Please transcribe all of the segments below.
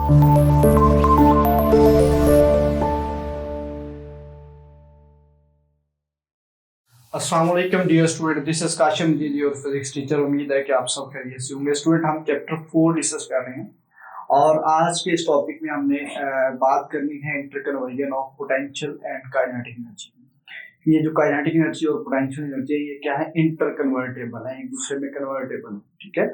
अस्सलाम वालेकुम dear student, this is Kashim ji, your physics teacher. उम्मीद है कि आप सब खैरियत से होंगे। स्टूडेंट, हम चैप्टर 4 डिस्कस कर रहे हैं और आज के इस टॉपिक में हमने बात करनी है interconversion of potential and kinetic energy. ये जो काइनेटिक एनर्जी और पोटेंशियल एनर्जी है, ये क्या है, इंटरकन्वर्टेबल है, एक दूसरे में कन्वर्टेबल है, ठीक है।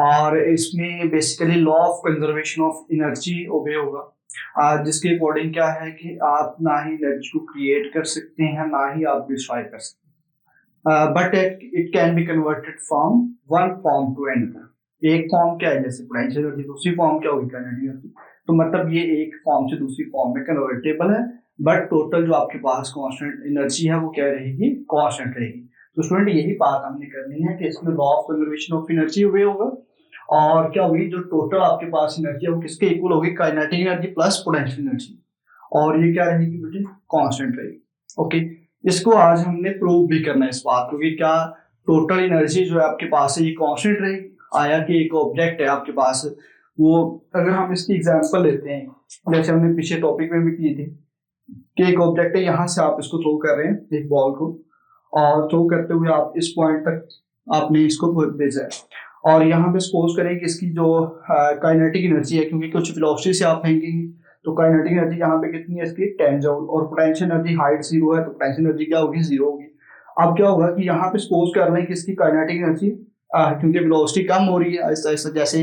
और इसमें basically law of conservation of energy obey होगा, जिसके अकॉर्डिंग क्या है कि आप ना ही एनर्जी को क्रिएट कर सकते हैं, ना ही आप डिस्ट्रॉय कर सकते हैं, but it can be converted from one form to another। एक फॉर्म क्या है, जैसे पोटेंशियल एनर्जी, दूसरी फॉर्म क्या होगी, काइनेटिक एनर्जी। तो मतलब ये एक फॉर्म से दूसरी फॉर्म में कन्वर्टेबल है, बट टोटल जो आपके पास कांस्टेंट एनर्जी है वो क्या रहेगी, कांस्टेंट रहेगी। तो स्टूडेंट, यही बात हमने करनी है कि इसमें law of conservation of energy वे होगा और क्या होगी, जो टोटल आपके पास एनर्जी है वो किसके इक्वल होगी, kinetic energy plus potential energy, और ये क्या रहेगी बेटे, कांस्टेंट रहेगी। ओके, इसको आज हमने प्रूव भी करना है इस बात को कि क्या टोटल एनर्जी जो है आपके पास है ये कांस्टेंट रहेगी। आया कि एक ऑब्जेक्ट है आपके पास, वो अगर हम इसकी एग्जांपल लेते हैं, जैसे हमने पीछे टॉपिक में भी की थी कि एक ऑब्जेक्ट है, यहाँ से आप इसको थ्रो कर रहे हैं एक बॉल को, और थ्रो करते हुए आप इस पॉइंट तक आपने इसको भेजा है, और यहाँ पे सपोज करें कि इसकी जो काइनेटिक एनर्जी है, क्योंकि कुछ वेलोसिटी से आप फेंकेंगे तो काइनेटिक एनर्जी यहाँ पे कितनी है इसकी, 10 जूल, और पोटेंशियल एनर्जी हाइट 0 है तो पोटेंशियल एनर्जी क्या होगी, 0 होगी। अब क्या होगा कि यहाँ पे सपोज कर रहे हैं कि इसकी काइनेटिक एनर्जी, क्योंकि वेलोसिटी कम हो रही है आहिस्ता आहिस्ता, जैसे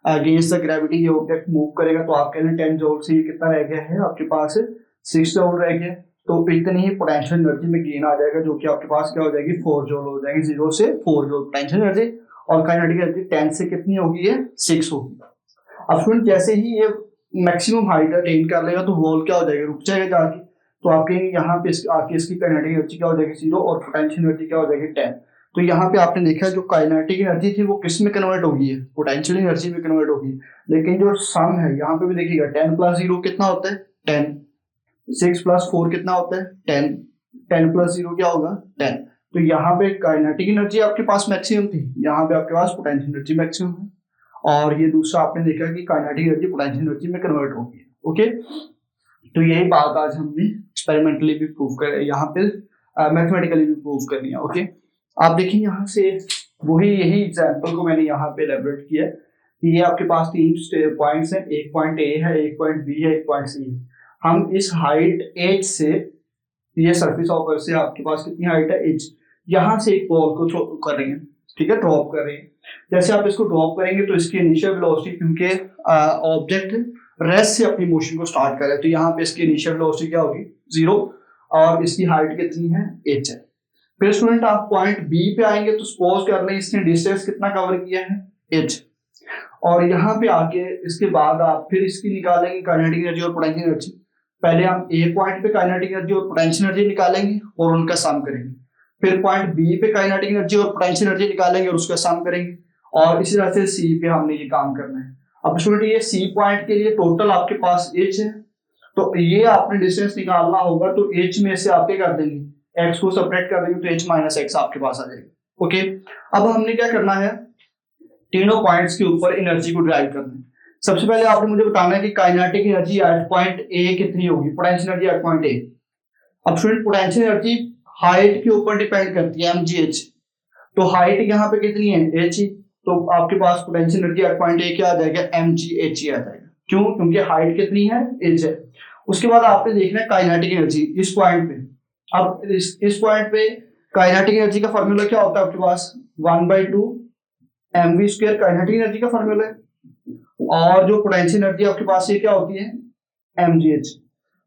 अगेंस्ट द ग्रेविटी ये ऑब्जेक्ट मूव करेगा, तो आप कह रहे हैं 10 जूल से ये कितना रह गया है आपके पास, 6 जूल रह गया। तो इतनी ही पोटेंशियल एनर्जी में गेन आ जाएगा, जो कि आपके पास क्या हो जाएगी, 4 जूल हो जाएगी, 0 से 4 जूल पोटेंशियल एनर्जी, और काइनेटिक एनर्जी 10 से कितनी होगी, है 6 होगी। अब स्टूडेंट, जैसे ही ये मैक्सिमम हाइट अटेन कर लेगा तो वॉल क्या हो जाएगा, रुक जाएगा जाके, तो आपके यहाँ पे आके इसकी काइनेटिक एनर्जी क्या हो जाएगी, 0, और पोटेंशियल एनर्जी क्या हो जाएगी, 10। तो यहाँ पे आपने देखा जो काइनेटिक एनर्जी थी वो किस में कन्वर्ट होगी है, पोटेंशियल एनर्जी में कन्वर्ट होगी। लेकिन जो सम है यहाँ पे भी देखिएगा, 10 प्लस 0 कितना होता है, 10, 6 प्लस 4 कितना होता है, 10, 10 प्लस 0 क्या होगा, 10। तो यहाँ पे काइनेटिक एनर्जी आपके पास मैक्सिमम थी, यहाँ पे आपके पास पोटेंशियल एनर्जी मैक्सिमम है, और ये दूसरा आपने देखा कि काइनेटिक एनर्जी पोटेंशियल एनर्जी में कन्वर्ट होगी। ओके, तो यही बात आज हमने एक्सपेरिमेंटली भी प्रूव कर, यहाँ पे मैथमेटिकली भी प्रूव करनी है। ओके, आप देखिए यहाँ से वही यही एग्जांपल को मैंने यहाँ पे एलैबोरेट किया है कि ये आपके पास 3 पॉइंट्स हैं, एक पॉइंट ए है, एक पॉइंट बी है, एक पॉइंट सी है। हम इस हाइट एच से, ये सरफेस ऑफ अर्थ से आपके पास कितनी हाइट है, एच, यहाँ से एक बॉल को थ्रो कर रहे हैं, ठीक है, ड्रॉप कर रहे हैं। जैसे आप इसको ड्रॉप करेंगे तो इसकी इनिशियल वेलोसिटी, क्योंकि ऑब्जेक्ट रेस्ट से अपनी मोशन को स्टार्ट कर रहा है, तो यहाँ पे इसकी इनिशियल वेलोसिटी क्या होगी, 0, और इसकी हाइट कितनी है, h है। फिर स्टूडेंट आप पॉइंट बी पे आएंगे तो सपोज कर लें इसने डिस्टेंस कितना कवर किया है, h, और यहाँ पे आके इसके बाद आप फिर इसकी निकालेंगे काइनेटिक एनर्जी और पोटेंशियल एनर्जी। पहले हम ए पॉइंट पे काइनेटिक एनर्जी और पोटेंशियल एनर्जी निकालेंगे और उनका सम करेंगे, फिर पॉइंट बी पे काइनेटिक एनर्जी और पोटेंशियल एनर्जी निकालेंगे और उसका सम करेंगे, और इसी तरह से सी पे हमने ये काम करना है। अब स्टूडेंट, ये सी पॉइंट के लिए टोटल आपके पास एच है, तो ये आपने डिस्टेंस निकालना होगा, तो एच में से आप क्या कर देंगे, एक्स को सेपरेट कर देंगे, तो एच माइनस एक्स आपके पास आ जाएगा। ओके, अब हमने क्या करना है, तीनों पॉइंट्स के ऊपर एनर्जी को डिराइव करना है। सबसे पहले आपने मुझे बताना है कि काइनेटिक एनर्जी एट पॉइंट ए कितनी होगी, पोटेंशियल एनर्जी एट पॉइंट ए। अब स्टूडेंट, पोटेंशियल एनर्जी हाइट के ऊपर डिपेंड करती है, mgh, तो हाइट यहाँ पे कितनी है, h, तो आपके पास potential energy at point A क्या आ जाएगा, mgh ही आ जाएगा। क्यों, क्योंकि हाइट कितनी है, h है। उसके बाद आपने देखना है काइनेटिक एनर्जी इस पॉइंट पे। अब इस पॉइंट पे काइनेटिक एनर्जी का फॉर्मूला क्या होता है आपके पास, 1/2 mv² काइनेटिक एनर्जी का फॉर्मूला है, और जो पोटेंशियल एनर्जी आपके पास ये क्या होती है, mgh।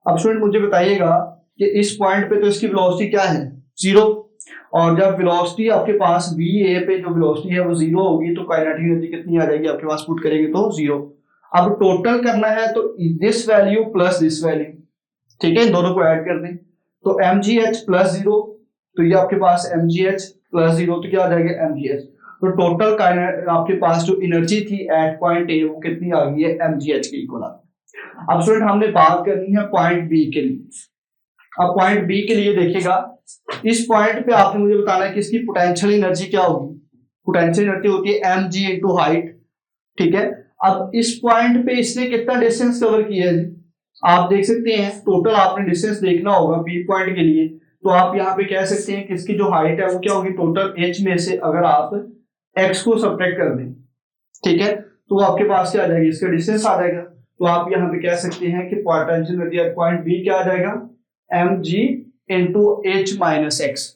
अब स्टूडेंट मुझे बताइएगा कि इस पॉइंट पे तो इसकी वेलोसिटी क्या है, 0, और जब वेलोसिटी आपके पास va पे जो वेलोसिटी है वो 0 होगी, तो काइनेटिक एनर्जी कितनी आ जाएगी आपके पास, पुट करेंगे तो 0। अब टोटल करना है तो this value plus this value, ठीक है, इन दोनों को ऐड कर दें, तो mgh प्लस 0, तो ये आपके पास mgh प्लस 0, तो क्या आ जाएगा, mgh। तो टोटल आपके पास जो एनर्जी थी एट पॉइंट ए वो कितनी आ गई है, mgh के इक्वल आ गई। अब स्टूडेंट हमने बात करनी है पॉइंट बी के लिए। अब पॉइंट बी के लिए देखिएगा, इस पॉइंट पे आपने मुझे बताना है कि इसकी पोटेंशियल एनर्जी क्या होगी, पोटेंशियल एनर्जी होती है mg इंटू हाइट, ठीक है। अब इस पॉइंट पे इसने कितना डिस्टेंस कवर किया है जी, आप देख सकते हैं टोटल आपने डिस्टेंस देखना होगा बी पॉइंट के लिए, तो आप यहाँ पे कह सकते हैं कि इसकी जो हाइट है वो क्या होगी, टोटल एच में से अगर आप एक्स को सब्ट्रैक्ट कर दें, ठीक है, तो आपके पास क्या आ जाएगी, इसका डिस्टेंस आ जाएगा। तो आप यहाँ पे कह सकते हैं कि potential energy at point B क्या आ जाएगा, M G into H minus X,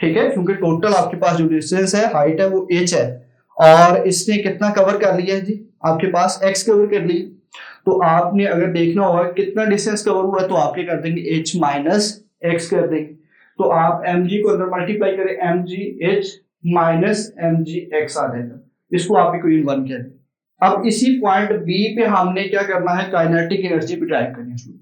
ठीक है, क्योंकि टोटल आपके पास जो डिस्टेंस है, हाइट है, वो एच है, और इसने कितना कवर कर लिया है जी, आपके पास एक्स कवर कर लिया। तो आपने अगर देखना होगा कितना डिस्टेंस कवर हुआ है, तो आप क्या कर देंगे, एच माइनस एक्स कर देंगे। तो आप एम जी को अंदर मल्टीप्लाई करें, m g h minus m g x आ जाएगा, इसको आप इक्वेशन 1 कहते हैं। अब इसी पॉइंट बी पे हमने क्या करना है, काइनेटिक एनर्जी पे ड्राइव करनी है।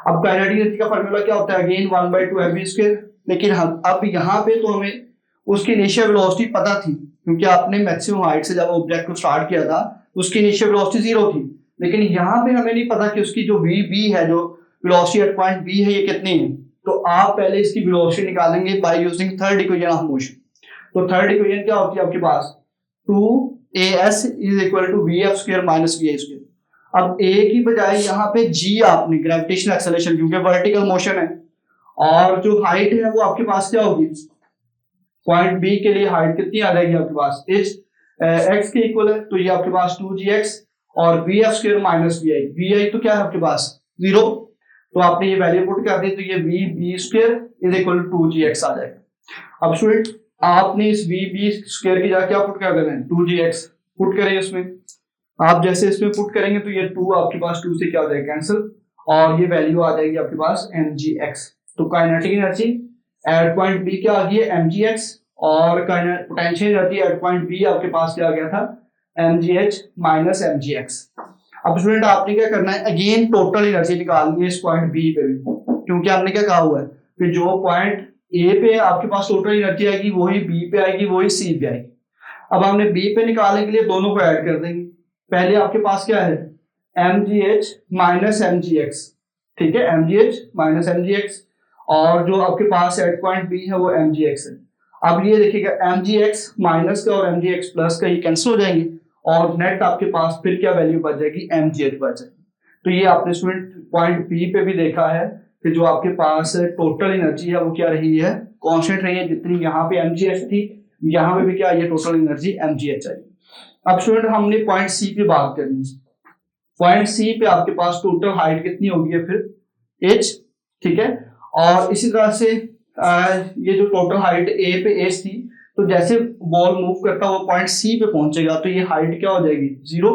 अब काइनेटिक एनर्जी का फार्मूला क्या होता है, अगेन 1/2 mv², लेकिन हम अब यहाँ पे तो हमें उसकी इनिशियल वेलोसिटी पता थी, क्योंकि आपने मैक्सिमम हाइट से जब ऑब्जेक्ट को स्टार्ट किया था उसकी इनिशियल वेलोसिटी 0 थी, लेकिन यहाँ पे हमें नहीं पता कि उसकी जो वी बी है, जो वेलोसिटी एट पॉइंट बी है, ये कितनी है। तो आप पहले इसकी वेलोसिटी निकालेंगे by using third equation of motion. तो थर्ड इक्वेशन क्या होती है आपके पास, 2as is equal to V F square minus we I square. अब a की बजाय यहाँ पे g आपने ग्रेविटेशनल एक्सेलरेशन, क्योंकि वर्टिकल मोशन है, और जो हाइट है वो आपके पास क्या होगी, पॉइंट बी के लिए हाइट कितनी आ जाएगी आपके पास, इस x के इक्वल है, तो ये आपके पास 2gx और v F square minus we i तो क्या है आपके पास 0, तो आपने ये वैल्यू पुट कर दी, तो ये V B square is equal to 2gx आ जाएगा। अब स्टूडेंट आपने इस वी बी स्क्वायर की जगह क्या पुट कर देना है, 2gx पुट करें इसमें। आप जैसे इसमें पुट करेंगे तो ये 2 आपके पास 2 से क्या हो जाएगा, कैंसिल, और ये वैल्यू आ जाएगी आपके पास mgx। तो kinetic energy at point B क्या आ गई है, mgx, और potential energy at point B आपके पास क्या आ गया था, mgh माइनस mgx। अब स्टूडेंट आपने क्या करना है, अगेन टोटल एनर्जी निकालनी है इस पॉइंट बी पे भी, क्योंकि हमने क्या कहा हुआ है कि जो पॉइंट ए पे आपके पास टोटल एनर्जी आएगी वही बी पे आएगी, वही सी पे आएगी। अब हमने बी पे निकालने के लिए दोनों को ऐड कर देंगे। पहले आपके पास क्या है, mgh माइनस mgx, ठीक है, mgh माइनस mgx, और जो आपके पास एट पॉइंट बी है वो mgx है। अब ये देखिएगा mgx माइनस का और mgx प्लस का ये कैंसिल हो जाएंगे, और नेट आपके पास फिर क्या वैल्यू बच जाएगी, mgh बच जाएगी। तो ये आपने स्टूडेंट पॉइंट बी पे भी देखा है कि जो आपके पास टोटल एनर्जी है वो क्या रही है, कांस्टेंट रही है, जितनी यहाँ पे mgh थी यहाँ पे भी क्या ये टोटल एनर्जी mgh आई। अब स्टूडेंट हमने पॉइंट सी पे बात करनी है। पॉइंट सी पे आपके पास टोटल हाइट कितनी होगी है फिर h, ठीक है, और इसी तरह से ये जो टोटल हाइट a पे h थी, तो जैसे बॉल मूव करता हुआ पॉइंट सी पे पहुंचेगा तो ये हाइट क्या हो जाएगी, 0,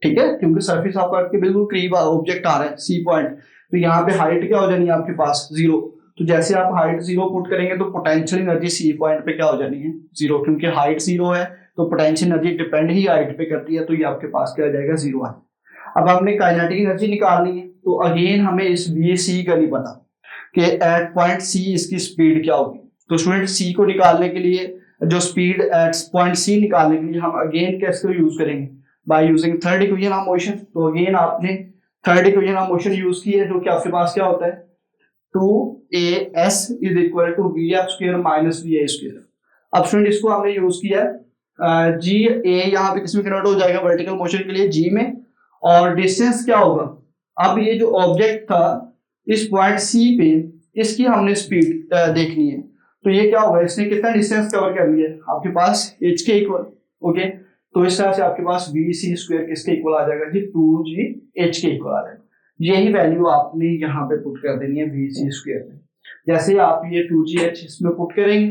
ठीक है, क्योंकि सरफेस ऑफ अर्थ के बिल्कुल करीब ऑब्जेक्ट आ रहा है सी पॉइंट, तो यहाँ पे हाइट क्या हो जानी है आपके पास 0। तो जैसे आप हाइट 0 पुट करेंगे तो पोटेंशियल एनर्जी सी पॉइंट पे क्या हो जानी है, 0, क्योंकि हाइट 0 है तो पोटेंशियल एनर्जी डिपेंड ही हाइट पे करती है, तो ये आपके पास क्या आ जाएगा, 0 है। अब हमने काइनेटिक एनर्जी निकालनी है, तो अगेन हमें इस वी सी का नहीं पता कि एट पॉइंट सी इसकी स्पीड क्या होगी। तो स्टूडेंट सी को निकालने के लिए, जो स्पीड एट पॉइंट सी निकालने के लिए हम अगेन कैसे यूज करेंगे, bye using third equation of motion. तो अगेन आपने third equation of motion use की है, जो कि आपके पास क्या होता है, 2as is equal to V F square minus we I square. अब स्टूडेंट इसको हमने यूज किया जी, ए यहाँ पे किसमें कन्वर्ट हो जाएगा, वर्टिकल मोशन के लिए जी में, और डिस्टेंस क्या होगा, अब ये जो ऑब्जेक्ट था इस पॉइंट सी पे, इसकी हमने स्पीड देखनी है, तो ये क्या होगा, इसने कितना डिस्टेंस कवर कर लिया आपके पास h के इक्वल, ओके, तो इस तरह से आपके पास वी सी स्क्वायर किसके इक्वल आ जाएगा जी, 2gh के इक्वल आ जाएगा। यही वैल्यू आपने यहाँ पे पुट कर देनी है वी सी स्क्वायर में। जैसे आप ये 2gh इसमें पुट करेंगे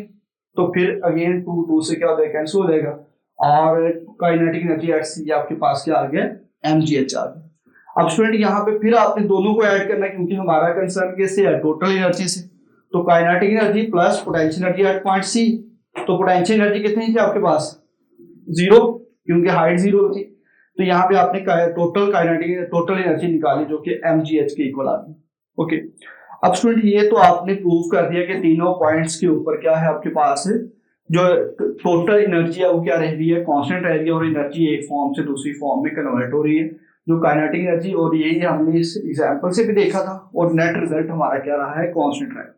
तो फिर अगेन 2 से क्या हो जाएगा, कैंसिल हो जाएगा, और काइनेटिक एनर्जी एट सी आपके पास क्या आ गया, mgh आ गया। अब स्टूडेंट यहाँ पे फिर आपने दोनों को ऐड करना है, क्योंकि हमारा कंसर्न किससे है, टोटल एनर्जी से। तो kinetic energy plus potential energy at point C, तो पोटेंशियल एनर्जी कितनी थी आपके पास, 0, क्योंकि हाइट 0 थी, तो यहाँ पे आपने टोटल एनर्जी निकाली जो कि mgh के इक्वल आ गई, ओके। अब स्टूडेंट ये तो आपने प्रूव कर दिया कि तीनों पॉइंट्स के ऊपर क्या है आपके पास जो टोटल एनर्जी है वो क्या रह रही है, कांस्टेंट रह रही है, और एनर्जी एक फॉर्म से दूसरी फॉर्म में कन्वर्ट हो रही है, जो काइनेटिक एनर्जी, और यही हमने इस एग्जांपल से भी देखा था, और नेट रिजल्ट हमारा क्या रहा है, कांस्टेंट रहा है।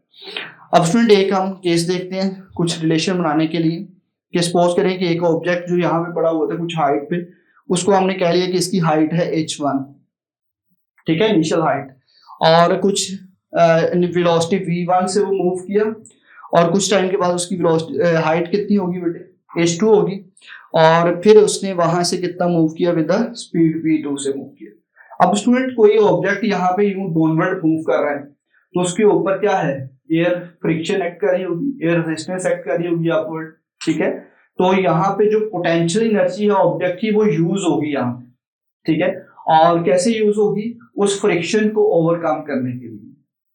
अब स्टूडेंट एक हम केस देखते हैं कुछ रिलेशन बनाने के लिए, कि सपोज करें कि एक ऑब्जेक्ट जो यहाँ पे पड़ा हुआ था कुछ हाइट पे, उसको हमने कह लिया कि इसकी हाइट है h1, ठीक है, इनिशियल हाइट, और कुछ वेलोसिटी v1 से वो मूव किया, और कुछ टाइम के बाद उसकी वेलोसिटी हाइट कितनी होगी बेटे, h2 होगी, और फिर उसने वहां से कितना मूव किया, विद द स्पीड v2 से मूव किया। अब स्टूडेंट कोई ऑब्जेक्ट यहाँ पे यूं डाउनवर्ड मूव कर रहा है, तो उसके ऊपर क्या है, एयर फ्रिक्शन एक्ट कर रही होगी, एयर रेजिस्टेंस एक्ट कर रही होगी अपवर्ड, ठीक है। तो यहाँ पे जो पोटेंशियल एनर्जी है ऑब्जेक्ट की वो यूज होगी यहाँ पे, ठीक है, और कैसे यूज होगी, उस फ्रिक्शन को ओवरकम करने के लिए।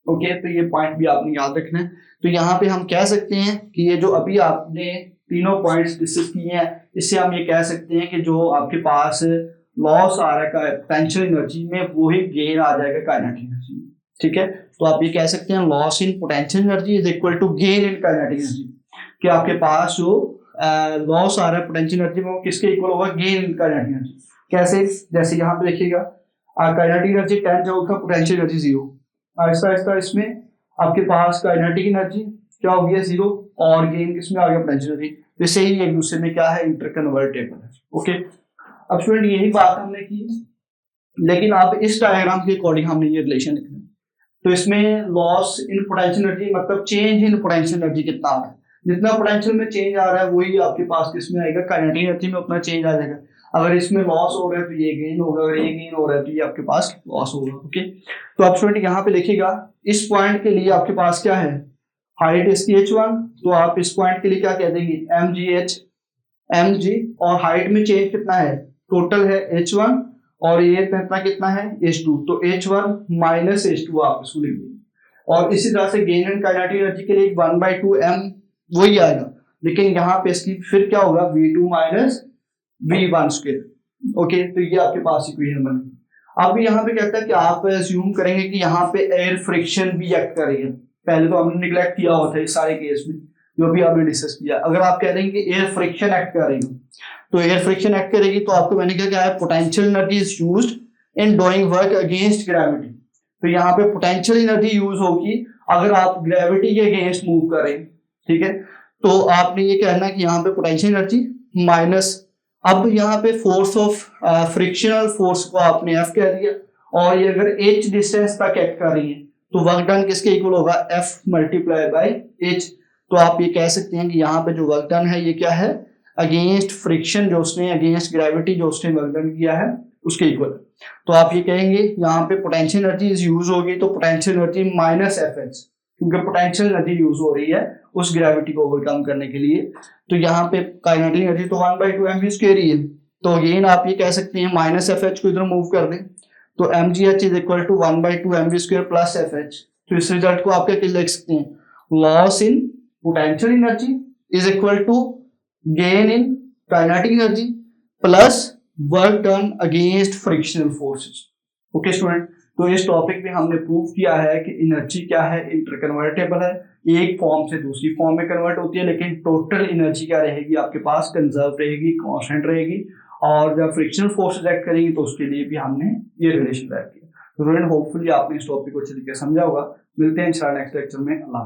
ओके, तो ये पॉइंट भी आपने याद रखना है। तो यहाँ पे हम कह सकते हैं कि ये जो अभी आपने तीनों पॉइंट्स डिस्कस किए हैं, इससे हम ये कह सकते हैं कि जो आपके पास लॉस आ रहा है पोटेंशियल एनर्जी में, वो ही गेन आ जाएगा काइनेटिक एनर्जी में, ठीक है। तो आप ये कह सकते हैं loss in potential energy is equal to gain in kinetic energy, कि आपके पास जो लॉस आ रहा है पोटेंशियल एनर्जी में वो किसके इक्वल होगा, गेन इन काइनेटिक एनर्जी। कैसे, जैसे यहाँ पे देखिएगा काइनेटिक एनर्जी 10 जूल का, पोटेंशियल एनर्जी 0, आहिस्ता आहिस्ता इसमें आपके पास काइनेटिक एनर्जी क्या हो गया 0, और गेन किसमें आ गया, पोटेंशियल एनर्जी। तो इससे ही एक दूसरे में क्या है, इंटरकन्वर्टेबल है। ओके, अब स्टूडेंट यही बात हमने की, लेकिन आप इस डायग्राम के अकॉर्डिंग हमने ये रिलेशन लिखना है। तो इसमें लॉस इन पोटेंशियल एनर्जी मतलब चेंज इन पोटेंशियल एनर्जी कितना आ रहा है, जितना पोटेंशियल में चेंज आ रहा है वही आपके पास किसमें आएगा, काइनेटिक एनर्जी में उतना चेंज आ जाएगा। अगर इसमें लॉस हो रहा है तो ये गेन होगा, अगर ये गेन हो रहा है तो ये आपके पास लॉस होगा। ओके, तो आप स्टूडेंट यहाँ पे देखिएगा, इस पॉइंट के लिए आपके पास क्या है, हाइट इसकी h1, तो आप इस पॉइंट के लिए क्या कह देंगे, mg, और हाइट में चेंज कितना है, टोटल है h1, और ये कितना है h2, तो h1 माइनस h2 आप इसको लिख देंगे। और इसी तरह से गेन एंड काइनेटिक एनर्जी के लिए 1/2 m वही आएगा, लेकिन यहाँ पे इसकी फिर क्या होगा, v2 minus v1 square. Okay, तो ये आपके पास इक्वेशन बन गई। अब यहाँ पे कहता है कि आप अज्यूम करेंगे कि यहाँ पे एयर फ्रिक्शन भी एक्ट करेगा। पहले तो हमने निगलेक्ट किया हुआ था इस सारे केस में, जो भी आपने डिस्कस किया। अगर आप कह देंगे कि एयर फ्रिक्शन एक्ट करेगी, तो एयर फ्रिक्शन एक्ट करेगी, तो आपको मैंने क्या है, potential energy is used in doing work against gravity. तो यहाँ पे पोटेंशियल एनर्जी यूज होगी अगर आप ग्रेविटी के अगेंस्ट मूव करें, ठीक है। तो आपने ये कहना कि यहाँ पे पोटेंशियल एनर्जी माइनस, अब यहाँ पे फोर्स ऑफ फ्रिक्शनल फोर्स को आपने F कह दिया, और ये अगर h डिस्टेंस तक एक्ट कर रही है तो वर्क डन किसके इक्वल होगा, F मल्टीप्लाई बाई h। तो आप ये कह सकते हैं कि यहाँ पे जो वर्क डन है ये क्या है, अगेंस्ट फ्रिक्शन जो उसने, अगेंस्ट ग्रेविटी जो उसने वर्क डन किया है उसके इक्वल। तो आप ये कहेंगे यहाँ पे पोटेंशियल एनर्जी इज यूज होगी, तो पोटेंशियल एनर्जी माइनस Fh, क्योंकि पोटेंशियल एनर्जी यूज हो रही है उस ग्रेविटी को ओवरकम करने के लिए। तो यहाँ पे काइनेटिक एनर्जी तो 1/2 mv स्क्वायर ही है, तो अगेन आप ये कह सकते हैं माइनस Fh को इधर मूव कर दें, तो mgh is equal to 1/2 mv square plus Fh। तो इस रिजल्ट को आप क्या लिख सकते हैं, loss in potential energy is equal to gain in kinetic energy plus work done against frictional forces. Okay student, तो इस टॉपिक में हमने प्रूव किया है कि एनर्जी क्या है, इंटरकन्वर्टेबल है, एक फॉर्म से दूसरी फॉर्म में कन्वर्ट होती है, लेकिन टोटल एनर्जी क्या रहेगी आपके पास, कंजर्व रहेगी, कांस्टेंट रहेगी। और जब फ्रिक्शनल फोर्सेस एक्ट करेंगी तो उसके लिए भी हमने ये रिलेशन रख किया। तो स्टूडेंट होपफुली आपने इस टॉपिक को अच्छे तरीके से समझा होगा। मिलते हैं इंशाल्लाह नेक्स्ट लेक्चर में। अल्लाह।